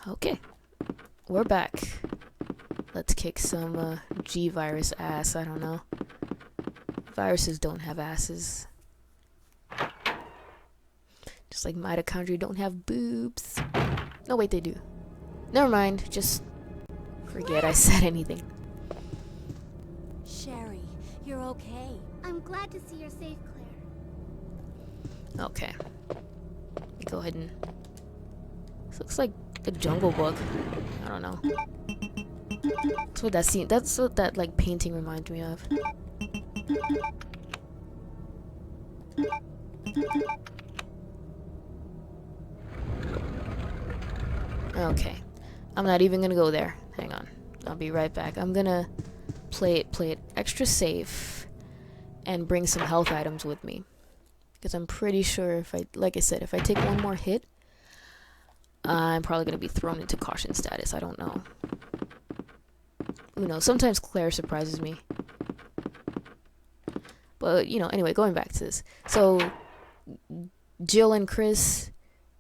Okay, we're back. Let's kick some G-Virus ass. I don't know. Viruses don't have asses. Just like mitochondria don't have boobs. No, wait, they do. Never mind. Just forget I said anything. Sherry, you're okay. I'm glad to see you're safe, Claire. Okay. Go ahead and... This looks like the Jungle Book. I don't know. That's what that scene... That's what that, like, painting reminds me of. Okay. I'm not even gonna go there. Hang on. I'll be right back. I'm gonna play it extra safe and bring some health items with me. Because I'm pretty sure if I, like I said, if I take one more hit, I'm probably going to be thrown into caution status. I don't know. Who knows? Sometimes Claire surprises me. But, you know, anyway, going back to this. So, Jill and Chris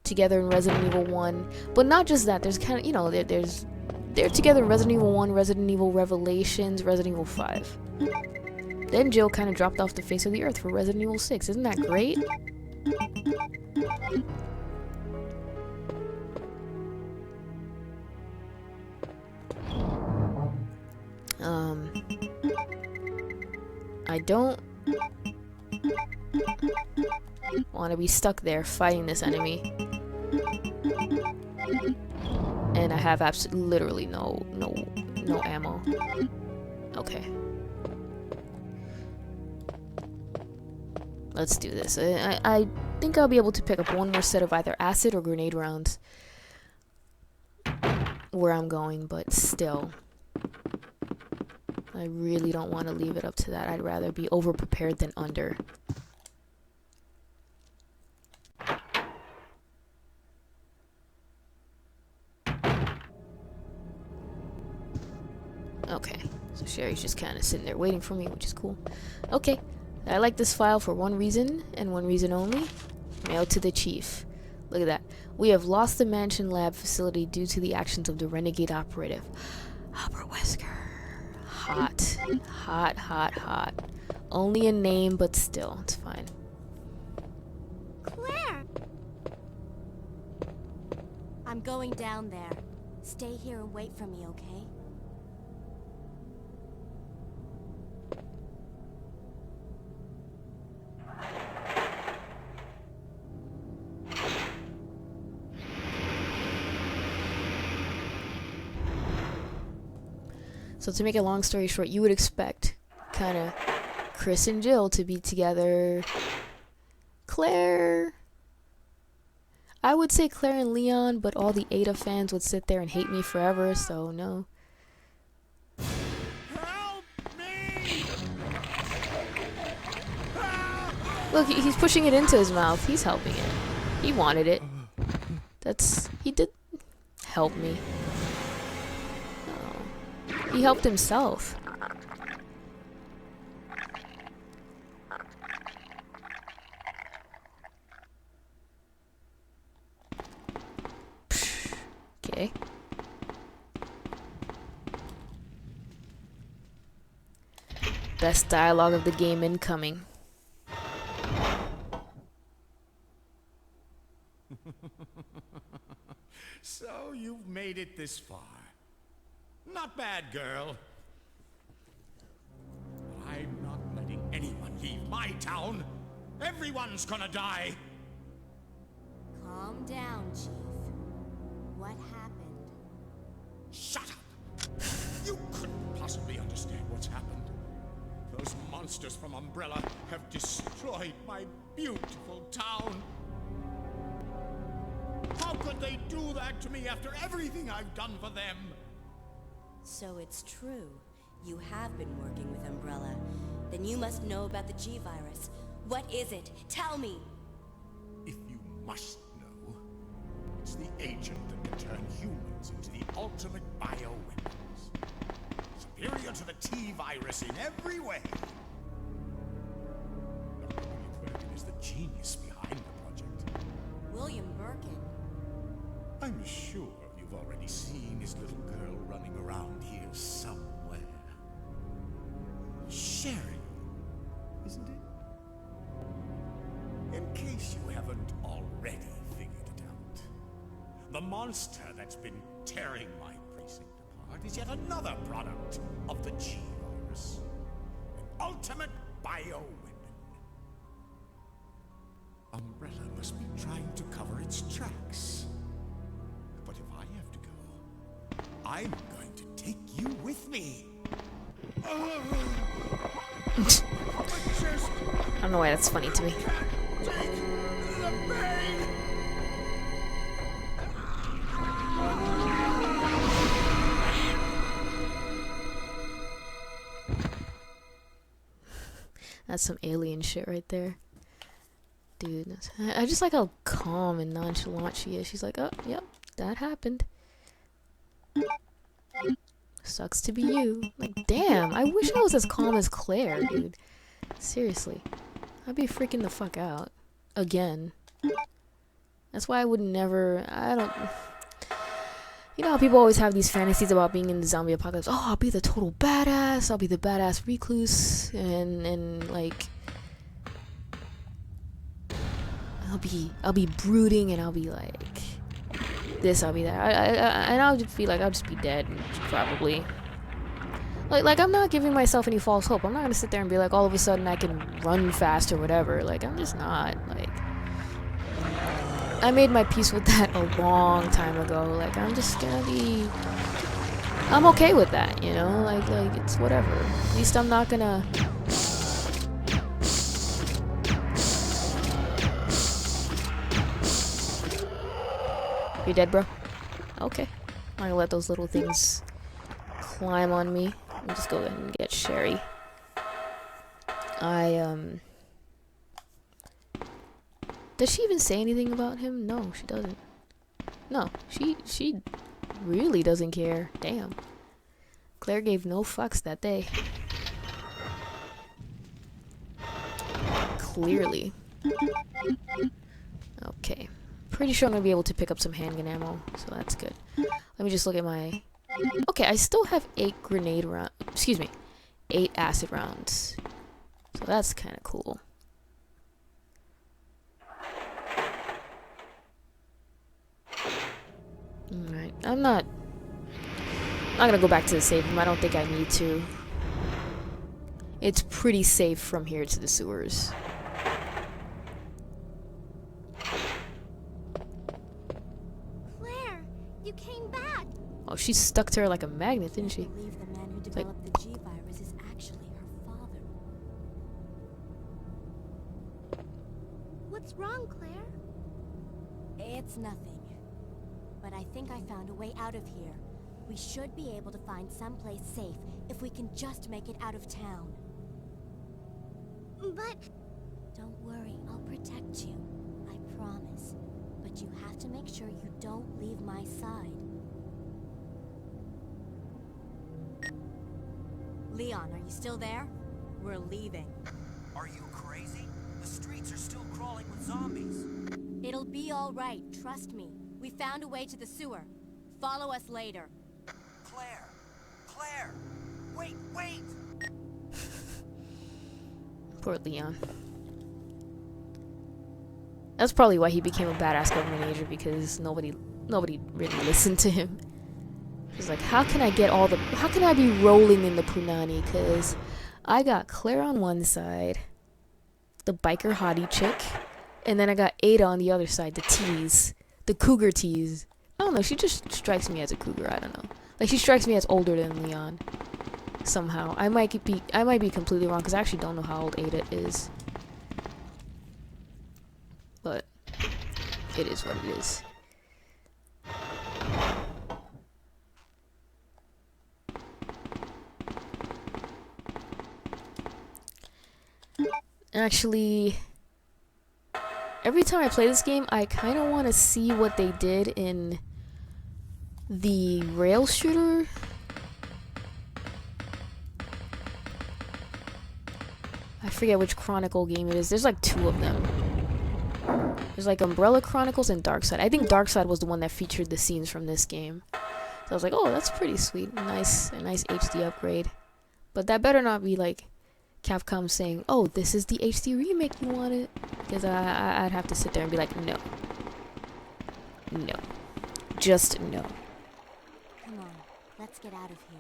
together in Resident Evil 1. But not just that. There's kind of, you know, they're together in Resident Evil 1, Resident Evil Revelations, Resident Evil 5. Then Jill kind of dropped off the face of the earth for Resident Evil 6. Isn't that great? I don't want to be stuck there fighting this enemy. And I have absolutely literally no ammo. Okay. Let's do this. I think I'll be able to pick up one more set of either acid or grenade rounds where I'm going, but still. I really don't want to leave it up to that. I'd rather be over-prepared than under. Okay, so Sherry's just kind of sitting there waiting for me, which is cool. Okay. I like this file for one reason, and one reason only. Mail to the chief. Look at that. We have lost the mansion lab facility due to the actions of the renegade operative. Albert Wesker. Hot. Hot, hot, hot. Only a name, but still, it's fine. Claire! I'm going down there. Stay here and wait for me, okay? So to make a long story short, you would expect kind of Chris and Jill to be together. Claire... I would say Claire and Leon, but all the Ada fans would sit there and hate me forever, so no. Help me! Look, he's pushing it into his mouth. He's helping it. He wanted it. He did help me. He helped himself. Okay. Best dialogue of the game incoming. So you've made it this far. Not bad, girl. But I'm not letting anyone leave my town. Everyone's gonna die. Calm down, Chief. What happened? Shut up! You couldn't possibly understand what's happened. Those monsters from Umbrella have destroyed my beautiful town. How could they do that to me after everything I've done for them? So it's true. You have been working with Umbrella. Then you must know about the G-Virus. What is it? Tell me! If you must know, it's the agent that can turn humans into the ultimate bioweapons. Superior to the T-Virus in every way. Dr. William Birkin is the genius behind the project. William Birkin. I'm sure you You've already seen his little girl running around here somewhere. Sherry, isn't it? In case you haven't already figured it out, the monster that's been tearing my precinct apart is yet another product of the G-Virus. An ultimate bioweapon. Umbrella must be trying to cover its tracks. But if I have to go, I'm going to take you with me. I don't know why that's funny to me. That's some alien shit right there. Dude, I just like how calm and nonchalant she is. She's like, oh, yep, that happened. Sucks to be you. Like, damn, I wish I was as calm as Claire, dude. Seriously. I'd be freaking the fuck out. Again. That's why I would never, you know how people always have these fantasies about being in the zombie apocalypse? Oh, I'll be the total badass. I'll be the badass recluse. And like, I'll be brooding, and I'll be like this, I'll be that. And I'll just be like, I'll just be dead, probably. Like I'm not giving myself any false hope. I'm not gonna sit there and be like, all of a sudden I can run fast or whatever. Like, I'm just not. Like, I made my peace with that a long time ago. Like, I'm just gonna be, I'm okay with that, you know? Like it's whatever. At least I'm not gonna. You dead, bro? Okay. I'm not gonna let those little things climb on me. I'll just go ahead and get Sherry. Does she even say anything about him? No, she doesn't. No, she really doesn't care. Damn. Claire gave no fucks that day. Clearly. Okay. Pretty sure I'm gonna be able to pick up some handgun ammo, so that's good. Let me just look at my... Okay, I still have 8 grenade rounds. Excuse me. 8 acid rounds. So that's kind of cool. Alright, I'm not gonna go back to the safe room. I don't think I need to. It's pretty safe from here to the sewers. Claire, you came back. Oh, she stuck to her like a magnet, didn't she? I believe the man who like- developed the G-Virus is actually her father. What's wrong, Claire? It's nothing. But I think I found a way out of here. We should be able to find someplace safe if we can just make it out of town. But Don't worry, I'll protect you. I promise. But you have to make sure you don't leave my side. Leon, are you still there? We're leaving. Are you crazy? The streets are still crawling with zombies. It'll be all right, trust me. We found a way to the sewer. Follow us later. Claire! Claire! Wait, wait! Poor Leon. That's probably why he became a badass government agent, because nobody really listened to him. He's like, how can I be rolling in the punani? Because I got Claire on one side, the biker hottie chick, and then I got Ada on the other side, the tease. The cougar tease. I don't know, she just strikes me as a cougar, I don't know. Like, she strikes me as older than Leon. Somehow. I might be completely wrong, because I actually don't know how old Ada is. But it is what it is. Actually, every time I play this game, I kind of want to see what they did in the rail shooter. I forget which Chronicle game it is. There's like 2 of them. There's like Umbrella Chronicles and Darkside. I think Darkside was the one that featured the scenes from this game. So I was like, oh, that's pretty sweet. A nice HD upgrade. But that better not be like Capcom saying, oh, this is the HD remake you wanted. Because I'd have to sit there and be like, no. No. Just no. Come on, let's get out of here.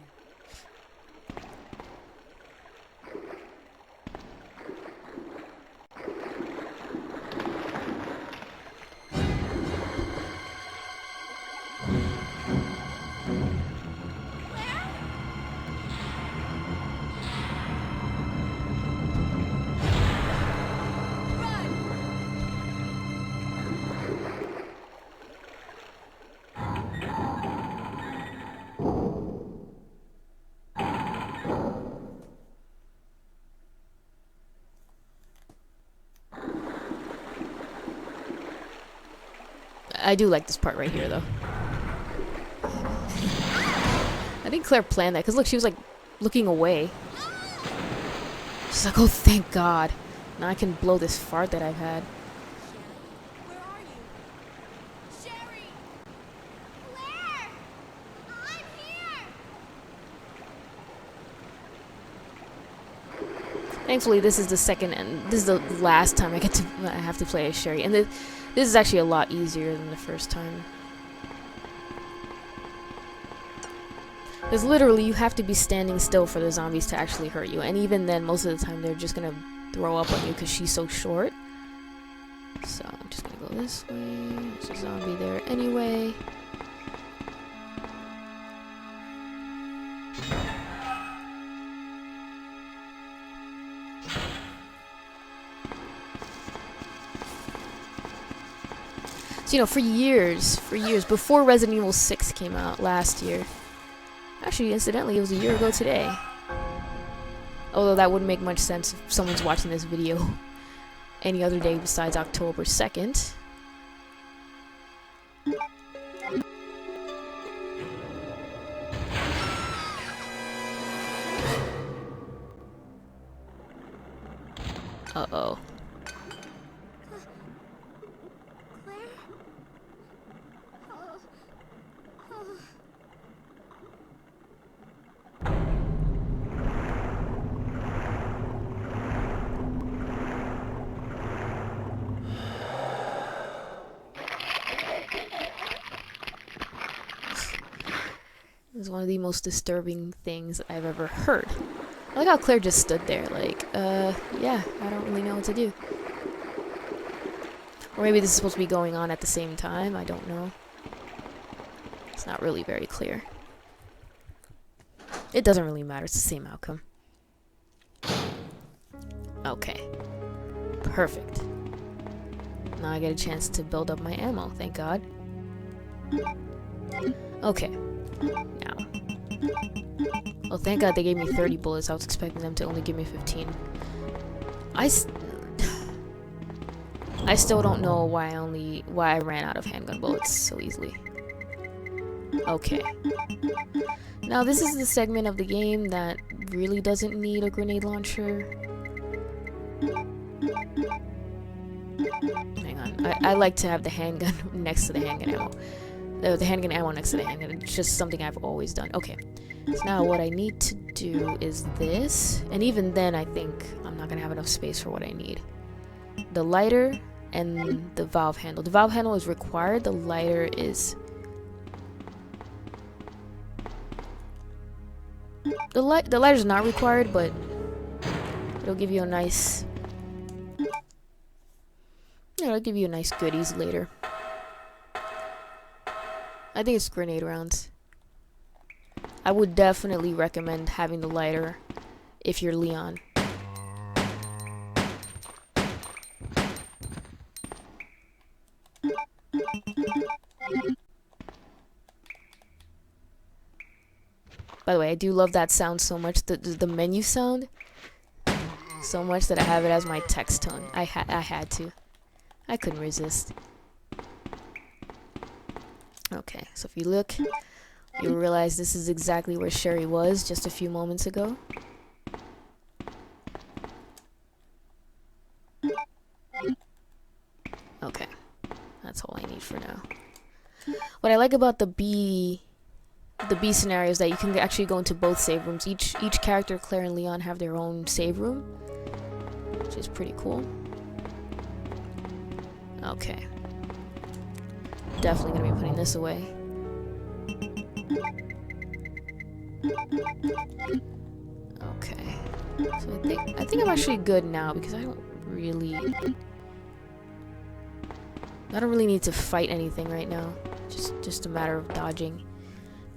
I do like this part right here, though. I think Claire planned that, because look, she was like looking away. She's like, oh, thank God. Now I can blow this fart that I've had. Where are you? Sherry! Claire! I'm here! Thankfully, this is the second and this is the last time I have to play as Sherry, and this is actually a lot easier than the first time. Because literally, you have to be standing still for the zombies to actually hurt you, and even then, most of the time, they're just gonna throw up on you because she's so short. So I'm just gonna go this way. There's a zombie there anyway. So, you know, for years, before Resident Evil 6 came out last year, actually, incidentally, it was a year ago today. Although that wouldn't make much sense if someone's watching this video any other day besides October 2nd. Uh-oh. Claire? Oh. Oh. It was one of the most disturbing things I've ever heard. I like how Claire just stood there, like, yeah, I don't really know what to do. Or maybe this is supposed to be going on at the same time, I don't know. It's not really very clear. It doesn't really matter, it's the same outcome. Okay. Perfect. Now I get a chance to build up my ammo, thank God. Okay. Now. Well, thank God they gave me 30 bullets. I was expecting them to only give me 15. I still don't know why I ran out of handgun bullets so easily. Okay. Now this is the segment of the game that really doesn't need a grenade launcher. Hang on. I like to have the handgun next to the handgun ammo. The handgun ammo next to the handgun. It's just something I've always done. Okay. So now what I need to do is this. And even then, I think I'm not going to have enough space for what I need. The lighter and the valve handle. The valve handle is required. The lighter is... The lighter's not required, but it'll give you a nice... Yeah, it'll give you a nice goodies later. I think it's grenade rounds. I would definitely recommend having the lighter if you're Leon. By the way, I do love that sound so much, the menu sound, so much that I have it as my text tone. I had to. I couldn't resist. Okay, so if you look, you'll realize this is exactly where Sherry was just a few moments ago. Okay. That's all I need for now. What I like about the B scenario is that you can actually go into both save rooms. Each character, Claire and Leon, have their own save room, which is pretty cool. Okay. Definitely gonna be putting this away. Okay. So I think I'm actually good now because I don't really need to fight anything right now. Just a matter of dodging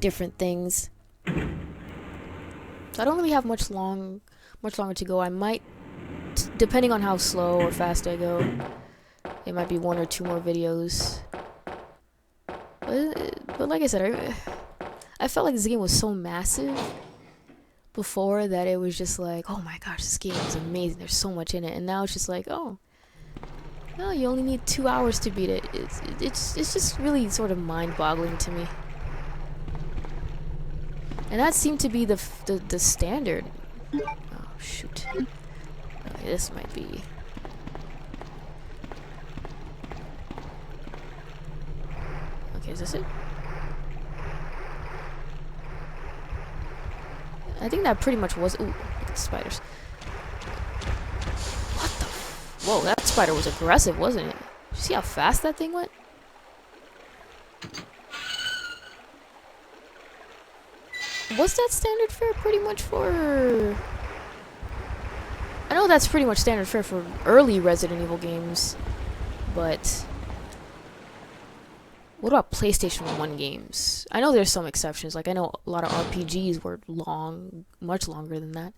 different things. So I don't really have much longer to go. I might, depending on how slow or fast I go, it might be 1 or 2 more videos. But like I said, I felt like this game was so massive before that it was just like, oh my gosh, this game is amazing. There's so much in it, and now it's just like, oh, no, you only need 2 hours to beat it. It's just really sort of mind-boggling to me. And that seemed to be the standard. Oh shoot. Okay, this might be. Okay, is this it? I think that pretty much was. Ooh, look at the spiders. What the? Whoa, that spider was aggressive, wasn't it? Did you see how fast that thing went? Was that standard fare pretty much for... I know that's pretty much standard fare for early Resident Evil games, but... What about PlayStation 1 games? I know there's some exceptions, like I know a lot of RPGs were long, much longer than that.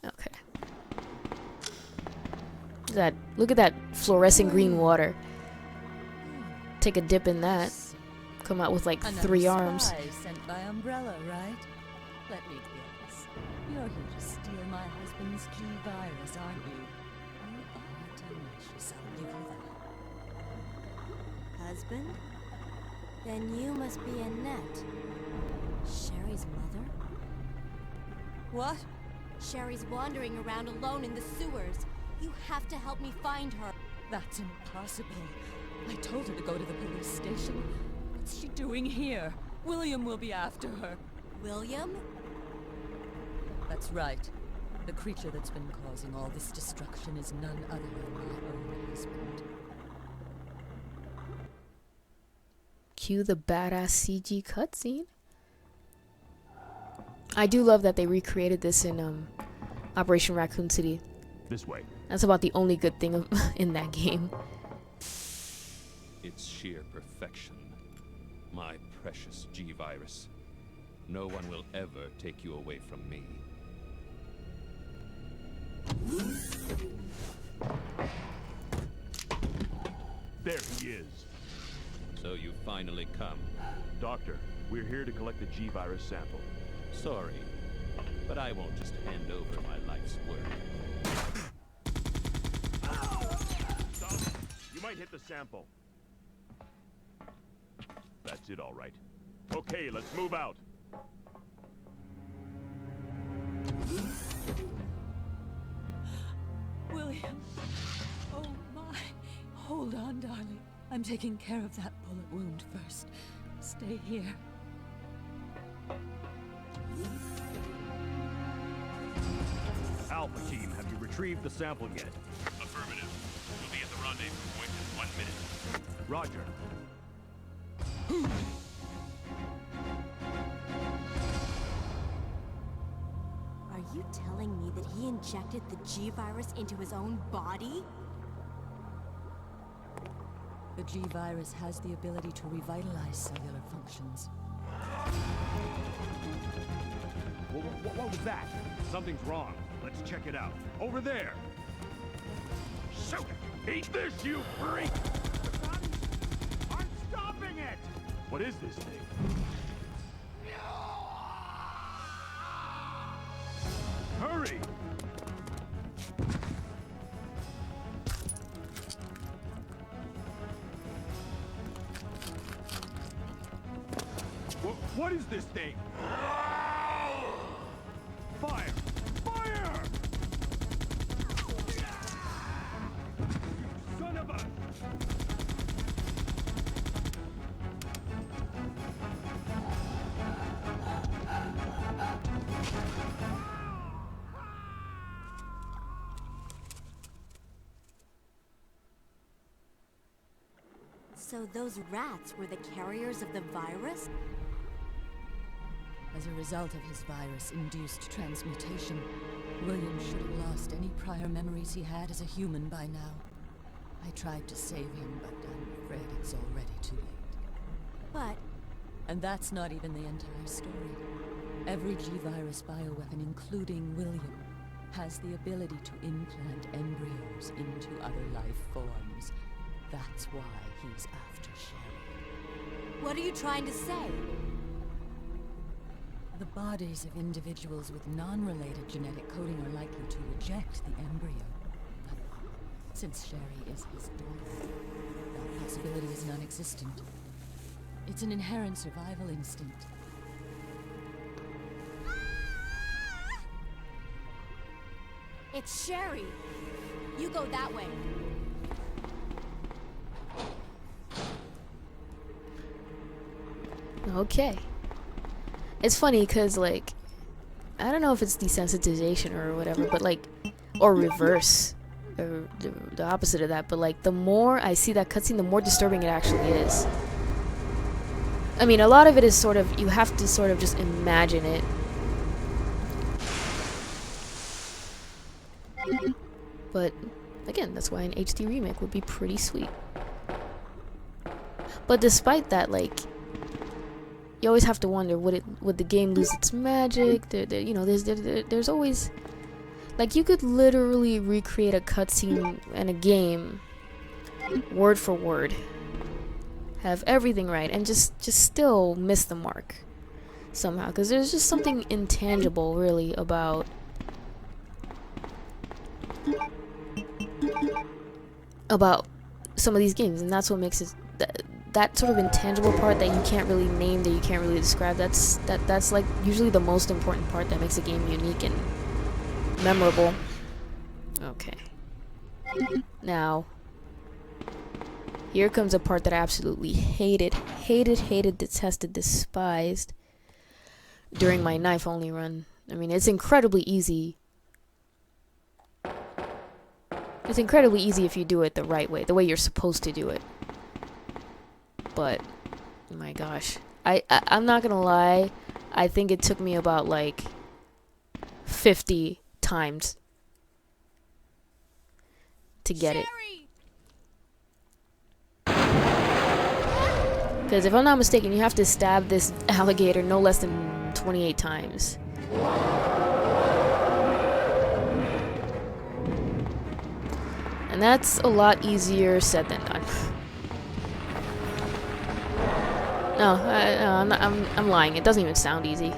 Okay. Look at that fluorescent green water. Take a dip in that. Come out with like 3 arms. Sent by Umbrella, right? Let me guess. You're here to steal my husband's G-Virus, aren't you? You are delicious, I'll give you that. Husband? Then you must be Annette. Sherry's mother? What? Sherry's wandering around alone in the sewers. You have to help me find her. That's impossible. I told her to go to the police station. What's she doing here? William will be after her. William? That's right. The creature that's been causing all this destruction is none other than my own husband. Cue the badass CG cutscene. I do love that they recreated this in Operation Raccoon City. This way. That's about the only good thing in that game. It's sheer perfection. My precious G-Virus. No one will ever take you away from me. There he is. So you finally come. Doctor, we're here to collect the G-Virus sample. Sorry, but I won't just hand over my life's work. Stop! You might hit the sample. That's it, all right. Okay, let's move out. William. Oh my. Hold on, darling. I'm taking care of that bullet wound first. Stay here. Alpha team, have you retrieved the sample yet? Affirmative. We'll be at the rendezvous point in 1 minute. Roger. Are you telling me that he injected the G-Virus into his own body? The G-Virus has the ability to revitalize cellular functions. What was that? Something's wrong. Let's check it out. Over there! Shoot it! Eat this, you freak! I'm stopping it! What is this thing? Hurry! What is this thing? Fire! Fire! Son of a... So those rats were the carriers of the virus? As a result of his virus-induced transmutation, William should have lost any prior memories he had as a human by now. I tried to save him, but I'm afraid it's already too late. But... And that's not even the entire story. Every G-Virus bioweapon, including William, has the ability to implant embryos into other life forms. That's why he's after Sherry. what are you trying to say? The bodies of individuals with non-related genetic coding are likely to reject the embryo. But since Sherry is his daughter, that possibility is non-existent. It's an inherent survival instinct. It's Sherry. You go that way. Okay. It's funny because, like, I don't know if it's desensitization or whatever, but, like, or reverse, or the opposite of that, but, like, the more I see that cutscene, the more disturbing it actually is. I mean, a lot of it is sort of, you have to sort of just imagine it. But, again, that's why an HD remake would be pretty sweet. But despite that, like, you always have to wonder, would the game lose its magic? You know, there's always, like, you could literally recreate a cutscene in a game, word for word, have everything right, and just still miss the mark somehow, because there's just something intangible, really, about some of these games, and that's what makes it that sort of intangible part that you can't really name, that you can't really describe. That's like usually the most important part that makes a game unique and memorable. Okay. Now, here comes a part that I absolutely hated, detested, despised during my knife-only run. I mean, it's incredibly easy. It's incredibly easy if you do it the right way, the way you're supposed to do it. But, oh my gosh. I'm not gonna lie, I think it took me about, like, 50 times to get it. Because if I'm not mistaken, you have to stab this alligator no less than 28 times. And that's a lot easier said than done. No, I'm lying. It doesn't even sound easy.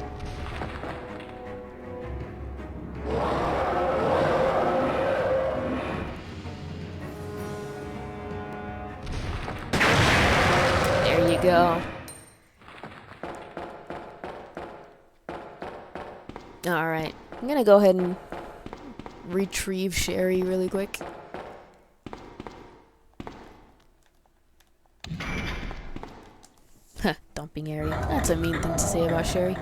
There you go. Alright. I'm gonna go ahead and retrieve Sherry really quick. Dumping area. That's a mean thing to say about Sherry.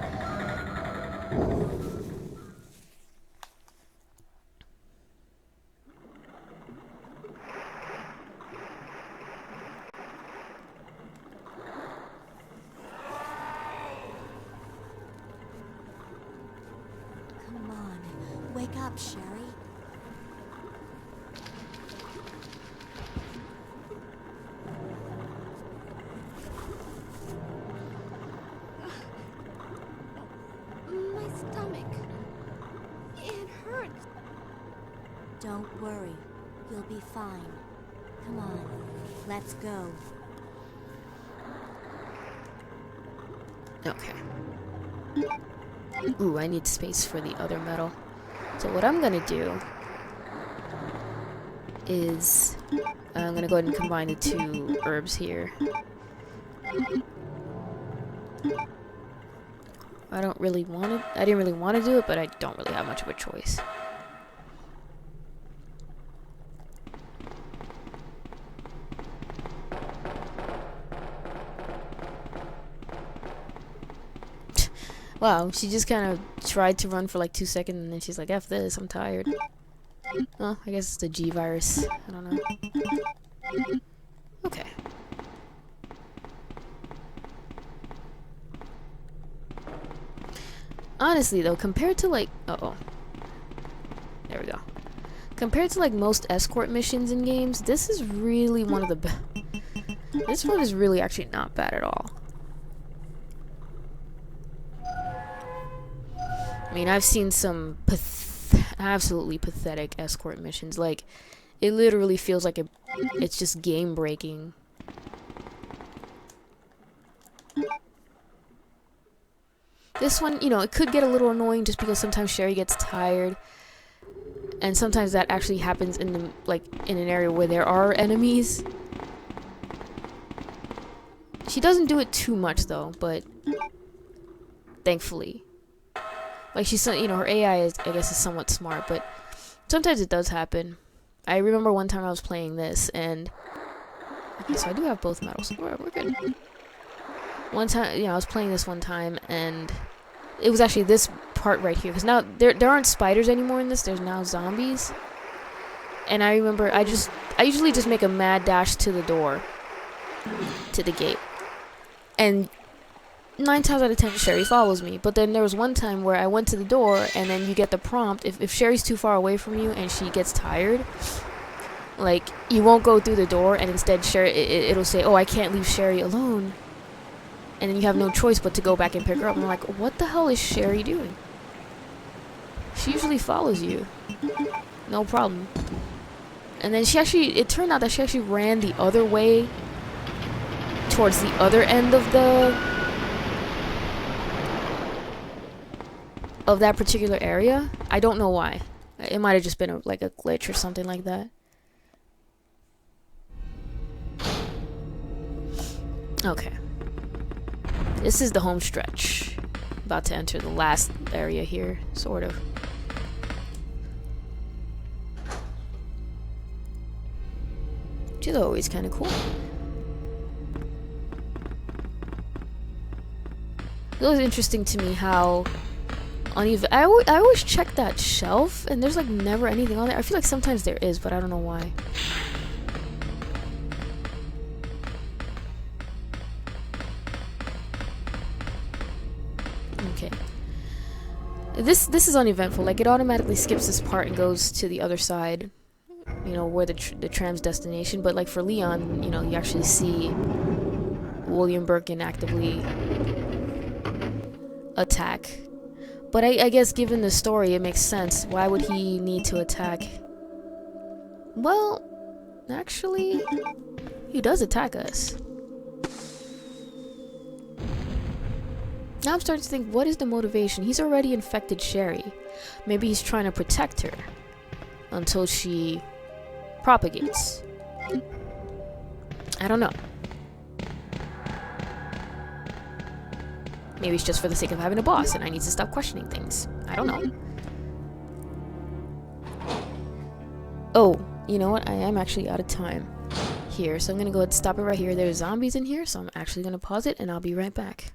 Come on, wake up, Sherry. My stomach. It hurts. Don't worry, you'll be fine. Come on, let's go. Okay. Ooh, I need space for the other metal. So what I'm gonna do is I'm gonna go ahead and combine the two herbs here. I didn't really want to do it, but I don't really have much of a choice. Wow, she just kind of tried to run for like 2 seconds and then she's like, F this, I'm tired. Oh, I guess it's the G-Virus. I don't know. Okay. Honestly though, compared to like, there we go. Compared to like most escort missions in games, this is really one of the best. This one is really actually not bad at all. I mean, I've seen some absolutely pathetic escort missions. Like, it literally feels like it's just game breaking. This one, you know, it could get a little annoying just because sometimes Sherry gets tired. And sometimes that actually happens in the, like, in an area where there are enemies. She doesn't do it too much though, but thankfully. Like, she's, you know, her AI is, I guess, is somewhat smart, but sometimes it does happen. I remember one time I was playing this, and okay, so I do have both medals. We're good. One time, you know, I was playing this one time, and it was actually this part right here, because now there aren't spiders anymore in this. There's now zombies, and I remember I usually just make a mad dash to the door, to the gate, and 9 times out of 10 Sherry follows me. But then there was one time where I went to the door, and then you get the prompt, if Sherry's too far away from you and she gets tired, like, you won't go through the door, and instead Sherry, it'll say, oh, I can't leave Sherry alone, and then you have no choice but to go back and pick her up. And I'm like, what the hell is Sherry doing? She usually follows you, no problem. And then it turned out that she actually ran the other way towards the other end of that particular area. I don't know why. It might have just been like a glitch or something like that. Okay. This is the home stretch. About to enter the last area here, sort of. Which is always kind of cool. It was interesting to me how uneven. I always check that shelf, and there's like never anything on there. I feel like sometimes there is, but I don't know why. Okay. This is uneventful. Like, it automatically skips this part and goes to the other side. You know, where the tram's destination. But like for Leon, you know, you actually see William Birkin actively attack. But I guess given the story, it makes sense. Why would he need to attack? Well, actually, he does attack us. Now I'm starting to think, what is the motivation? He's already infected Sherry. Maybe he's trying to protect her until she propagates. I don't know. Maybe it's just for the sake of having a boss and I need to stop questioning things. I don't know. Oh, you know what? I am actually out of time here, so I'm gonna go ahead and stop it right here. There's zombies in here, so I'm actually gonna pause it and I'll be right back.